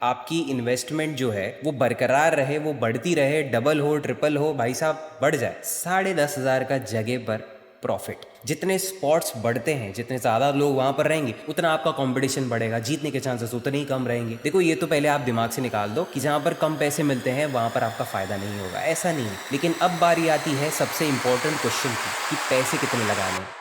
आपकी इन्वेस्टमेंट जो है वो बरकरार रहे, वो बढ़ती रहे, डबल हो ट्रिपल हो, भाई साहब बढ़ जाए। 10,500 का जगह पर प्रॉफिट। जितने स्पॉट्स बढ़ते हैं, जितने ज़्यादा लोग वहाँ पर रहेंगे, उतना आपका कंपटीशन बढ़ेगा, जीतने के चांसेस उतने ही कम रहेंगे। देखो, ये तो पहले आप दिमाग से निकाल दो कि जहाँ पर कम पैसे मिलते हैं वहाँ पर आपका फ़ायदा नहीं होगा, ऐसा नहीं है। लेकिन अब बारी आती है सबसे इंपॉर्टेंट क्वेश्चन की कि पैसे कितने लगाने हैं।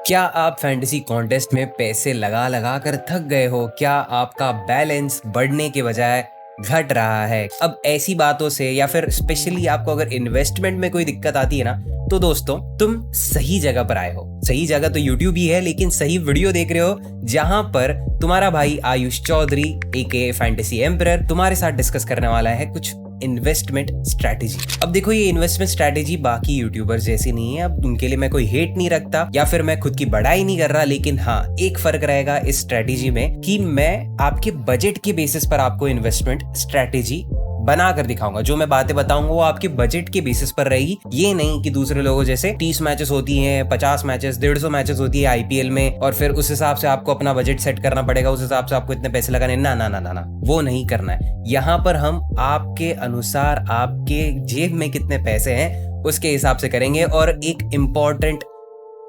क्या आप फैंटेसी कॉन्टेस्ट में पैसे लगा लगा कर थक गए हो? क्या आपका बैलेंस बढ़ने के बजाय घट रहा है? अब ऐसी बातों से या फिर स्पेशली आपको अगर इन्वेस्टमेंट में कोई दिक्कत आती है ना, तो दोस्तों तुम सही जगह पर आए हो। सही जगह तो YouTube ही है, लेकिन सही वीडियो देख रहे हो, जहां पर तुम्हारा भाई Ayush Chaudhary AKA fantasy emperor तुम्हारे साथ डिस्कस करने वाला है कुछ इन्वेस्टमेंट स्ट्रैटेजी। अब देखो, ये इन्वेस्टमेंट स्ट्रैटेजी बाकी यूट्यूबर्स जैसी नहीं है। अब उनके लिए मैं कोई हेट नहीं रखता या फिर मैं खुद की बड़ाई नहीं कर रहा, लेकिन हाँ, एक फर्क रहेगा इस स्ट्रैटेजी में कि मैं आपके बजट के बेसिस पर आपको इन्वेस्टमेंट स्ट्रैटेजी बना कर दिखाऊंगा। जो मैं बातें बताऊंगा वो आपके बजट के बेसिस पर रहेगी। ये नहीं कि दूसरे लोगों जैसे 30 मैचेस होती हैं, 50 मैचेस, 150 मैचेस होती है IPL में, और फिर उस हिसाब से आपको अपना बजट सेट करना पड़ेगा, उस हिसाब से आपको इतने पैसे लगाने। ना ना ना ना ना, वो नहीं करना है। यहाँ पर हम आपके अनुसार, आपके जेब में कितने पैसे हैं उसके हिसाब से करेंगे। और एक इम्पॉर्टेंट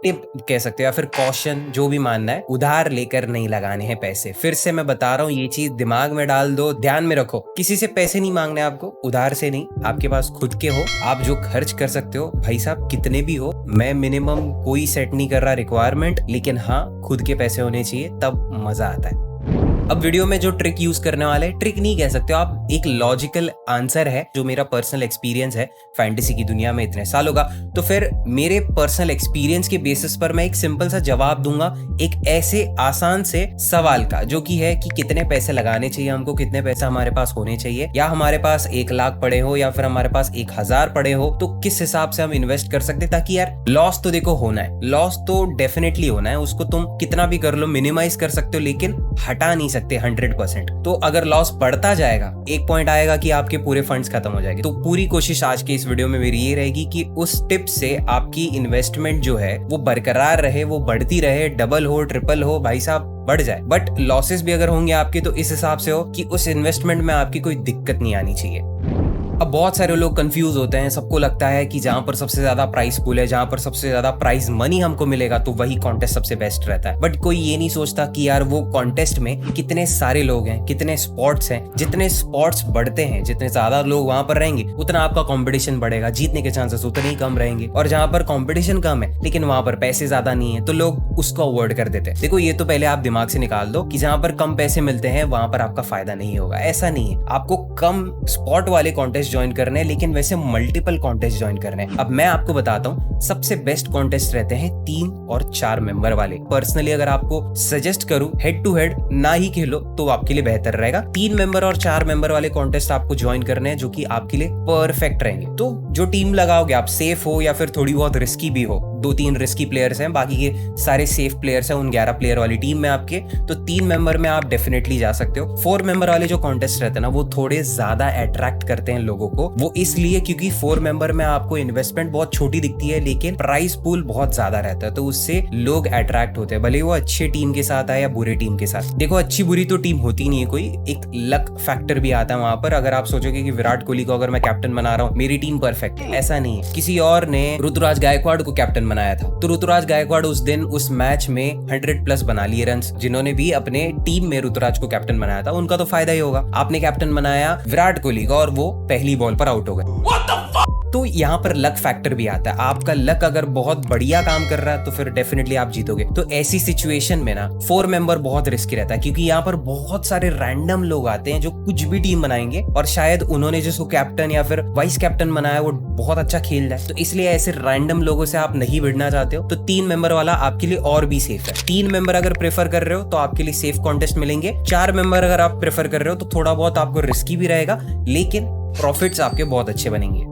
टिप कह सकते हो या फिर कॉशन, जो भी मानना है, उधार लेकर नहीं लगाने हैं पैसे। फिर से मैं बता रहा हूँ, ये चीज दिमाग में डाल दो, ध्यान में रखो। किसी से पैसे नहीं मांगने आपको, उधार से नहीं, आपके पास खुद के हो, आप जो खर्च कर सकते हो, भाई साहब कितने भी हो। मैं मिनिमम कोई सेट नहीं कर रहा रिक्वायरमेंट, लेकिन हाँ, खुद के पैसे होने चाहिए, तब मजा आता है। अब वीडियो में जो ट्रिक यूज करने वाले, ट्रिक नहीं कह सकते हो आप, एक लॉजिकल आंसर है जो मेरा पर्सनल एक्सपीरियंस है फैंटेसी की दुनिया में इतने सालों का। तो फिर मेरे पर्सनल एक्सपीरियंस के बेसिस पर मैं एक सिंपल सा जवाब दूंगा एक ऐसे आसान से सवाल का, जो कि है कि कितने पैसे लगाने चाहिए हमको, कितने पैसे हमारे पास होने चाहिए, या हमारे पास 1 लाख पड़े हो या फिर हमारे पास 1,000 पड़े हो, तो किस हिसाब से हम इन्वेस्ट कर सकते, ताकि यार लॉस तो देखो होना है, लॉस तो डेफिनेटली होना है, उसको तुम कितना भी कर लो मिनिमाइज कर सकते हो, लेकिन हटा नहीं सकते 100%। तो अगर लॉस बढ़ता जाएगा, एक पॉइंट आएगा कि आपके पूरे फंड्स खत्म हो जाएंगे। तो पूरी कोशिश आज के इस वीडियो में मेरी ये रहेगी कि उस टिप से आपकी इन्वेस्टमेंट जो है वो बरकरार रहे, वो बढ़ती रहे, डबल हो ट्रिपल हो, भाई साहब बढ़ जाए। बट लॉसेस भी अगर होंगे आपके, तो इस हिसाब से हो कि उस इन्वेस्टमेंट में आपकी कोई दिक्कत नहीं आनी चाहिए। अब बहुत सारे लोग कंफ्यूज होते हैं, सबको लगता है कि जहां पर सबसे ज्यादा प्राइस पूल है, जहां पर सबसे ज्यादा प्राइस मनी हमको मिलेगा, तो वही कॉन्टेस्ट सबसे बेस्ट रहता है। बट कोई ये नहीं सोचता कि यार वो कॉन्टेस्ट में कितने सारे लोग हैं, कितने स्पॉट्स हैं। जितने स्पॉट्स बढ़ते हैं, जितने ज्यादा लोग वहां पर रहेंगे, उतना आपका कॉम्पिटिशन बढ़ेगा, जीतने के चांसेस उतने ही कम रहेंगे। और जहां पर कॉम्पिटिशन कम है लेकिन वहां पर पैसे ज्यादा नहीं है, तो लोग उसको अवॉइड कर देते हैं। देखो, ये तो पहले आप दिमाग से निकाल दो कि जहां पर कम पैसे मिलते हैं वहां पर आपका फायदा नहीं होगा, ऐसा नहीं है। आपको कम स्पॉट वाले कॉन्टेस्ट ज्वाइन करने हैं, लेकिन वैसे मल्टीपल कॉन्टेस्ट ज्वाइन करने हैं। अब मैं आपको बताता हूँ, सबसे बेस्ट कॉन्टेस्ट रहते हैं 3 और 4 मेंबर वाले। पर्सनली अगर आपको सजेस्ट करूं, हेड टू हेड ना ही खेलो तो आपके लिए बेहतर रहेगा। 3 मेंबर और 4 मेंबर वाले कॉन्टेस्ट आपको ज्वाइन करने हैं, जो कि आपके लिए परफेक्ट रहेंगे। तो जो टीम लगाओगे आप, सेफ हो या फिर थोड़ी बहुत रिस्की भी हो, 2-3 रिस्की प्लेयर्स हैं, बाकी के सारे सेफ प्लेयर्स हैं उन 11 प्लेयर वाली टीम में आपके, तो 3 मेंबर में आप डेफिनेटली जा सकते हो। 4 मेंबर वाले जो कॉन्टेस्ट रहते हैं ना, वो थोड़े ज्यादा अट्रैक्ट करते हैं लोगों को। वो इसलिए क्योंकि 4 मेंबर में आपको इन्वेस्टमेंट बहुत छोटी दिखती है, लेकिन प्राइस पूल बहुत ज्यादा रहता है, तो उससे लोग अट्रैक्ट होते हैं, भले वो अच्छे टीम के साथ आए या बुरे टीम के साथ। देखो, अच्छी बुरी तो टीम होती नहीं है कोई, एक लक फैक्टर भी आता है वहां पर। अगर आप सोचोगे कि विराट कोहली को अगर मैं कैप्टन बना रहा हूँ, मेरी टीम परफेक्ट है, ऐसा नहीं है। किसी और ने ऋतुराज गायकवाड़ को कैप्टन बनाया था, तो ऋतुराज गायकवाड़ उस दिन उस मैच में 100+ बना लिए रन। जिन्होंने भी अपने टीम में ऋतुराज को कैप्टन बनाया था, उनका तो फायदा ही होगा। आपने कैप्टन बनाया विराट कोहली का और वो पहली बॉल पर आउट हो गए, तो यहाँ पर लक फैक्टर भी आता है। आपका लक अगर बहुत बढ़िया काम कर रहा है तो फिर डेफिनेटली आप जीतोगे। तो ऐसी सिचुएशन में ना 4 मेंबर बहुत रिस्की रहता है, क्योंकि यहाँ पर बहुत सारे रैंडम लोग आते हैं जो कुछ भी टीम बनाएंगे, और शायद उन्होंने जिसको कैप्टन या फिर वाइस कैप्टन बनाया वो बहुत अच्छा खेल रहा है, तो इसलिए ऐसे रैंडम लोगों से आप नहीं भिड़ना चाहते हो। तो 3 मेंबर वाला आपके लिए और भी सेफ है। 3 मेंबर अगर प्रेफर कर रहे हो तो आपके लिए सेफ कॉन्टेस्ट मिलेंगे। 4 मेंबर अगर आप प्रेफर कर रहे हो तो थोड़ा बहुत आपको रिस्की भी रहेगा, लेकिन प्रॉफिट्स आपके बहुत अच्छे बनेंगे।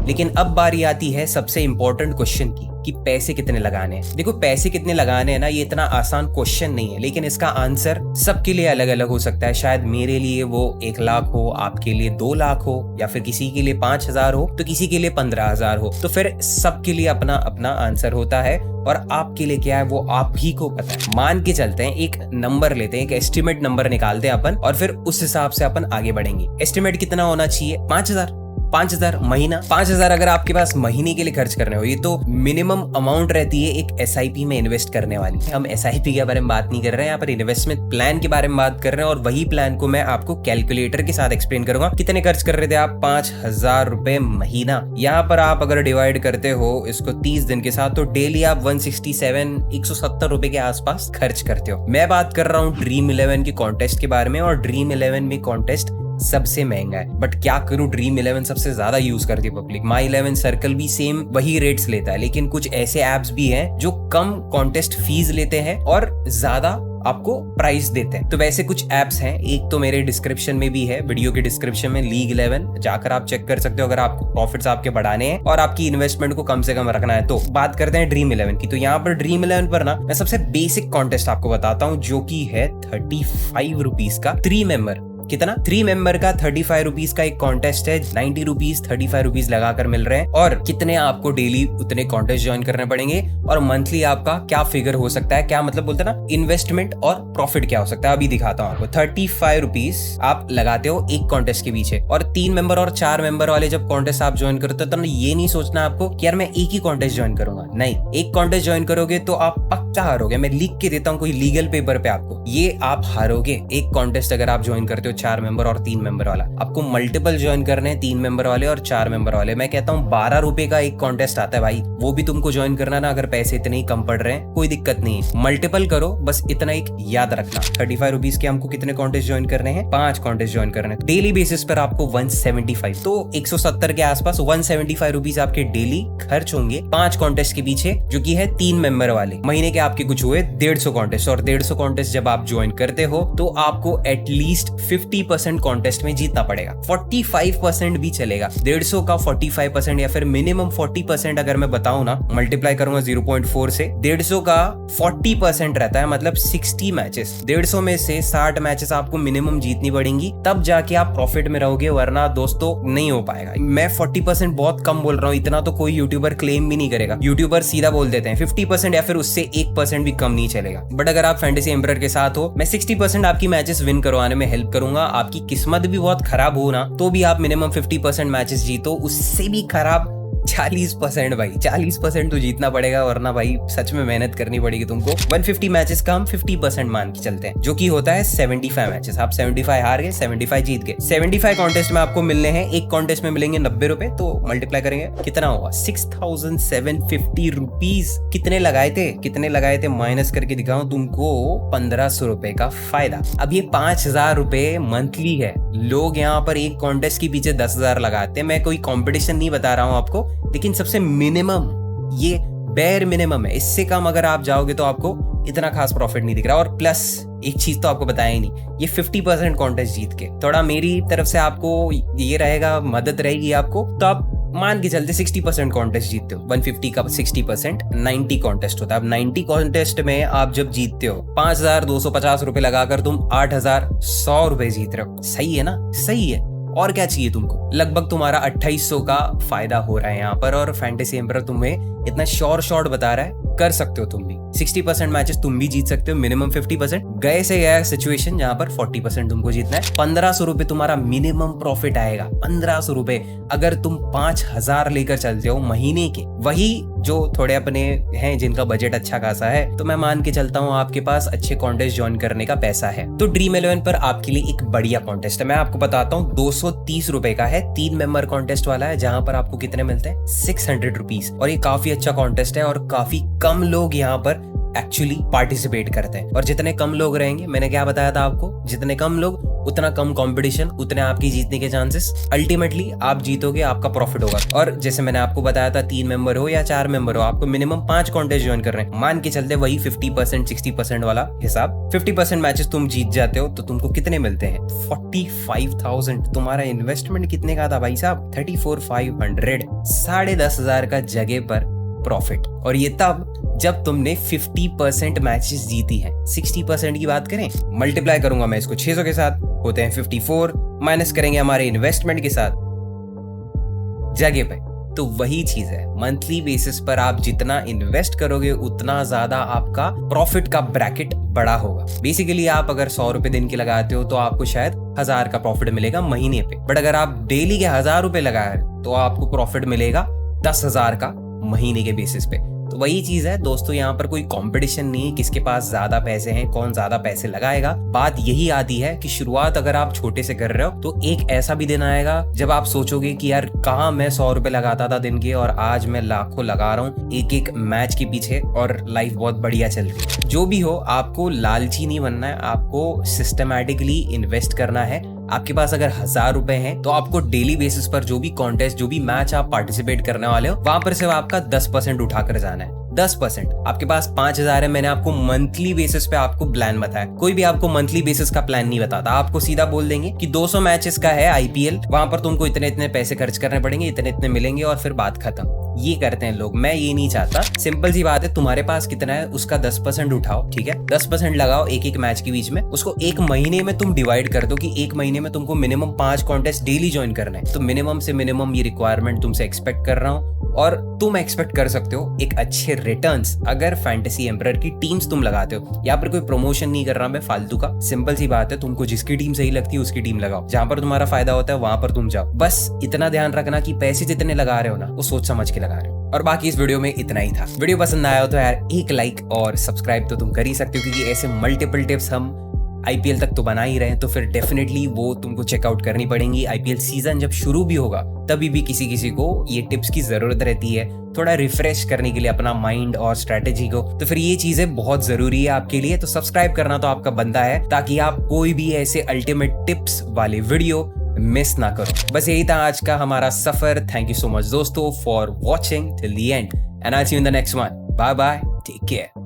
लेकिन अब बारी आती है सबसे इंपॉर्टेंट क्वेश्चन की कि पैसे कितने लगाने हैं। देखो पैसे कितने लगाने हैं ना, ये इतना आसान क्वेश्चन नहीं है, लेकिन इसका आंसर सबके लिए अलग अलग हो सकता है। शायद मेरे लिए वो 1 लाख हो, आपके लिए 2 लाख हो, या फिर किसी के लिए 5,000 हो, तो किसी के लिए 15,000 हो। तो फिर सबके लिए अपना अपना आंसर होता है, और आपके लिए क्या है वो आप ही को पता है। मान के चलते हैं, एक नंबर लेते हैं, एक एस्टिमेट नंबर निकालते हैं अपन, और फिर उस हिसाब से अपन आगे बढ़ेंगे। एस्टिमेट कितना होना चाहिए? 5,000 महीना। 5,000 अगर आपके पास महीने के लिए खर्च करने हो, ये तो मिनिमम अमाउंट रहती है एक SIP में इन्वेस्ट करने वाली। हम SIP के बारे में बात नहीं कर रहे हैं, यहाँ पर इन्वेस्टमेंट प्लान के बारे में बात कर रहे हैं, और वही प्लान को मैं आपको कैलकुलेटर के साथ एक्सप्लेन करूंगा। कितने खर्च कर रहे थे आप? 5,000 रुपए महीना। यहाँ पर आप अगर डिवाइड करते हो इसको 30 दिन के साथ, तो डेली आप 170 रुपए के आसपास खर्च करते हो। मैं बात कर रहा हूँ ड्रीम 11 के कॉन्टेस्ट के बारे में, और ड्रीम 11 में कॉन्टेस्ट सबसे महंगा है। बट क्या करूं, ड्रीम 11 सबसे ज्यादा यूज करती है पब्लिक। माई 11 सर्कल भी सेम वही रेट्स लेता है, लेकिन कुछ ऐसे एप्स भी हैं जो कम कॉन्टेस्ट फीस लेते हैं और ज्यादा आपको प्राइस देते हैं। तो वैसे कुछ एप्स हैं, एक तो मेरे डिस्क्रिप्शन में भी है, वीडियो के डिस्क्रिप्शन में लीग 11, जाकर आप चेक कर सकते हो अगर आपको प्रॉफिट्स आपके बढ़ाने हैं और आपकी इन्वेस्टमेंट को कम से कम रखना है। तो बात करते हैं ड्रीम 11 की। तो यहाँ पर ड्रीम 11 पर ना मैं सबसे बेसिक कॉन्टेस्ट आपको बताता हूँ, जो की है 35 रुपीज का 3 मेंबर। कितना? 3 मेंबर का 35 रुपीज का एक कॉन्टेस्ट है। 90 रुपीज 35 रुपीज लगाकर मिल रहे हैं, और कितने आपको डेली उतने कॉन्टेस्ट ज्वाइन करने पड़ेंगे, और मंथली आपका क्या फिगर हो सकता है, क्या मतलब बोलते हैं ना, इन्वेस्टमेंट और प्रॉफिट क्या हो सकता है, अभी दिखाता हूँ आपको। 35 रुपीज आप लगाते हो एक कॉन्टेस्ट के पीछे, और 3 मेंबर और 4 मेंबर वाले जब कॉन्टेस्ट आप ज्वाइन करते हो, तो ये नहीं सोचना आपको कि यार मैं एक ही कॉन्टेस्ट ज्वाइन करूंगा। नहीं, एक कॉन्टेस्ट ज्वाइन करोगे तो आप पक्का हारोगे। मैं लिख के देता हूँ कोई लीगल पेपर पे आपको, ये आप हारोगे। एक कॉन्टेस्ट अगर आप ज्वाइन करते हो 4 मेंबर और 3 मेंबर वाला, आपको मल्टीपल ज्वाइन करने हैं, 3 मेंबर वाले और 4 मेंबर वाले। मैं कहता हूँ 12 रुपए का एक कॉन्टेस्ट आता है भाई, वो भी तुमको ज्वाइन करना ना। अगर पैसे इतने ही कम पड़ रहे हैं कोई दिक्कत नहीं है, मल्टीपल करो, बस इतना एक याद रखना। 35 रुपीज के हमको कितने कॉन्टेस्ट ज्वाइन करने हैं? 5 कॉन्टेस्ट ज्वाइन करने हैं। डेली बेसिस पर आपको 175, तो 170 के आसपास 175 रुपीज आपके डेली खर्च होंगे 5 कॉन्टेस्ट के पीछे, जो की है 3 मेंबर वाले। महीने के आपके कुछ हुए 150 कॉन्टेस्ट, और 150 कॉन्टेस्ट जब आप ज्वाइन करते हो तो आपको एटलीस्ट 50% कॉन्टेस्ट में जीतना पड़ेगा। 45% भी चलेगा, 150 का 45% या फिर मिनिमम 40% अगर मैं बताऊं ना, मल्टीप्लाई करूंगा 0.4 से, 150 का 40% रहता है, मतलब 60 मैचेस। 150 में से 60 मैचेस आपको मिनिमम जीतनी पड़ेंगी, तब जाके आप प्रॉफिट में रहोगे, वरना दोस्तों नहीं हो पाएगा। मैं 40% बहुत कम बोल रहा हूँ, इतना तो कोई यूट्यूबर क्लेम भी नहीं करेगा। यूट्यूबर सीधा बोल देते हैं 50% या फिर उससे 1% भी कम नहीं चलेगा। बट अगर आप फैंटेसी एम्परर के साथ हो, मैं 60% आपकी मैचेस विन करवाने में हेल्प करूंगा। आपकी किस्मत भी बहुत खराब हो ना, तो भी आप मिनिमम 50% मैचेस जीतो, उससे भी खराब 40% भाई, 40% तो जीतना पड़ेगा, वरना भाई सच में मेहनत करनी पड़ेगी तुमको। 150 मैचेस का हम 50% मान के चलते हैं, जो कि होता है 75 मैचेस। आप 75 हार गए, 75 जीत गए। 75 कॉन्टेस्ट में आपको मिलने हैं, एक कॉन्टेस्ट में मिलेंगे 90 रुपए, तो मल्टीप्लाई करेंगे कितना होगा? 6,750 रुपीज। कितने लगाए थे माइनस करके दिखाऊं तुमको, 1,500 रुपए का फायदा। अब ये 5,000 रुपए मंथली है। लोग यहाँ पर एक कॉन्टेस्ट के पीछे 10,000 लगाते हैं। मैं कोई कॉम्पिटिशन नहीं बता रहा हूँ आपको, लेकिन सबसे मिनिमम, ये बेयर मिनिमम है। इससे कम अगर आप जाओगे तो आपको इतना खास प्रॉफिट नहीं दिख रहा। और प्लस एक चीज तो आपको बताया ही नहीं, ये 50% कॉन्टेस्ट जीत के, थोड़ा मेरी तरफ से आपको ये रहेगा, मदद रहेगी आपको, तो आप मान के चलते 60% कॉन्टेस्ट जीतते हो। 150 का 60% 90 कॉन्टेस्ट होता है। अब 90 कॉन्टेस्ट में आप जब जीतते हो 5,250 रुपए लगाकर तुम 8,100 रुपए जीत रहे हो। सही है ना? सही है। और क्या चाहिए तुमको? लगभग तुम्हारा 2,800 का फायदा हो रहा है यहाँ पर, और फैंटेसी एम्परर तुम्हें इतना शॉर्ट बता रहा है, कर सकते हो तुम भी। 60% मैचेस तुम भी जीत सकते हो, मिनिमम 50%। गए से गया सिचुएशन जहां पर 40% तुमको जीतना है। 1,500 रुपए तुम्हारा मिनिमम प्रॉफिट आएगा। 1,500 रुपए अगर तुम 5,000 लेकर चलते हो महीने के, वही जो थोड़े अपने हैं जिनका बजट अच्छा खासा है, तो मैं मान के चलता हूँ आपके पास अच्छे कॉन्टेस्ट ज्वाइन करने का पैसा है। तो ड्रीम 11 पर आपके लिए एक बढ़िया कॉन्टेस्ट है। मैं आपको बताता हूँ, 230 रुपए का है, 3 मेंबर कॉन्टेस्ट वाला है, जहां पर आपको कितने मिलते हैं? 600 रुपीज। और ये काफी अच्छा कॉन्टेस्ट है, और काफी कम लोग यहाँ पर एक्चुअली पार्टिसिपेट करते हैं। और जितने कम लोग रहेंगे, मैंने क्या बताया था आपको, जितने कम लोग उतना कम कंपटीशन, उतने आपकी जीतने के चांसेस। अल्टीमेटली आप जीतोगे, आपका प्रॉफिट होगा। और जैसे मैंने आपको बताया था 3 मेंबर हो या 4 मेंबर हो, आपको मिनिमम 5 कॉन्टेस्ट ज्वाइन कर रहे हैं। मान के चलते वही 50% 60% वाला हिसाब, 50% मैचेस तुम जीत जाते हो तो तुमको कितने मिलते हैं? 45,000। तुम्हारा इन्वेस्टमेंट कितने का था भाई साहब? 34,500। 10,500 का जगह पर प्रॉफिट। और ये तब जब तुमने 50% मैचेस जीती हैं। 60% की बात करें, मल्टीप्लाई करूंगा मैं इसको 600 के साथ, होते हैं 54, माइनस करेंगे हमारे इन्वेस्टमेंट के साथ जगह पे, तो वही चीज है। मंथली बेसिस पर आप जितना इन्वेस्ट करोगे उतना ज्यादा आपका प्रॉफिट का ब्रैकेट बड़ा होगा। बेसिकली आप अगर 100 रुपए दिन के लगाते हो तो आपको शायद 1000 का प्रॉफिट मिलेगा महीने पे, बट अगर आप डेली के 1000 रुपए लगाए तो आपको प्रॉफिट मिलेगा 10,000 का महीने के बेसिस पे। तो वही चीज है दोस्तों, यहाँ पर कोई कंपटीशन नहीं है किसके पास ज्यादा पैसे हैं, कौन ज्यादा पैसे लगाएगा। बात यही आती है कि शुरुआत अगर आप छोटे से कर रहे हो तो एक ऐसा भी दिन आएगा जब आप सोचोगे कि यार कहाँ मैं 100 रुपए लगाता था दिन के और आज मैं लाखों लगा रहा हूँ एक एक मैच के पीछे और लाइफ बहुत बढ़िया चल रही है। जो भी हो, आपको लालची नहीं बनना है, आपको सिस्टमैटिकली इन्वेस्ट करना है। आपके पास अगर 1000 रुपए हैं तो आपको डेली बेसिस पर जो भी कॉन्टेस्ट, जो भी मैच आप पार्टिसिपेट करने वाले हो, वहां पर सिर्फ आपका 10% उठाकर जाना है। 10%। आपके पास 5,000 है, मैंने आपको मंथली बेसिस पे आपको प्लान बताया। कोई भी आपको मंथली बेसिस का प्लान नहीं बताता, आपको सीधा बोल देंगे कि 200 मैचेस का है आईपीएल, वहां पर तुमको इतने इतने पैसे खर्च करने पड़ेंगे, इतने इतने मिलेंगे और फिर बात खत्म। ये करते हैं लोग, मैं ये नहीं चाहता। सिंपल सी बात है, तुम्हारे पास कितना है उसका 10% उठाओ, ठीक है? 10% लगाओ एक एक मैच के बीच में, उसको एक महीने में तुम डिवाइड कर दो कि एक महीने में तुमको मिनिमम 5 कॉन्टेस्ट डेली ज्वाइन करना है। तो मिनिमम से मिनिमम ये रिक्वायरमेंट तुमसे एक्सपेक्ट कर रहा हूँ और तुम एक्सपेक्ट कर सकते हो एक अच्छे रिटर्न्स अगर फैंटेसी एम्परर की टीम्स तुम लगाते हो। यहाँ पर कोई प्रमोशन नहीं कर रहा मैं फालतू का, सिंपल सी बात है, तुमको जिसकी टीम सही लगती है उसकी टीम लगाओ, जहां पर तुम्हारा फायदा होता है वहां पर तुम जाओ। बस इतना ध्यान रखना कि पैसे जितने लगा रहे हो ना वो सोच समझ के लगा रहे हो। और बाकी इस वीडियो में इतना ही था। वीडियो पसंद आया हो तो यार एक लाइक और सब्सक्राइब तो तुम कर ही सकते हो, क्योंकि ऐसे मल्टीपल टिप्स हम आईपीएल तक तो बना ही रहे हैं, तो फिर डेफिनेटली वो तुमको चेकआउट करनी पड़ेंगी। आईपीएल सीजन जब शुरू भी होगा तभी भी किसी किसी को ये टिप्स की जरूरत रहती है, थोड़ा रिफ्रेश करने के लिए अपना माइंड और स्ट्रेटेजी को। तो फिर ये चीजें बहुत जरूरी है आपके लिए। तो सब्सक्राइब करना तो आपका बनता है, ताकि आप कोई भी ऐसे अल्टीमेट टिप्स वाले वीडियो मिस ना करो। बस यही था आज का हमारा सफर। थैंक यू सो मच दोस्तों for watching till the end and I see you in the next one. Bye bye, take care.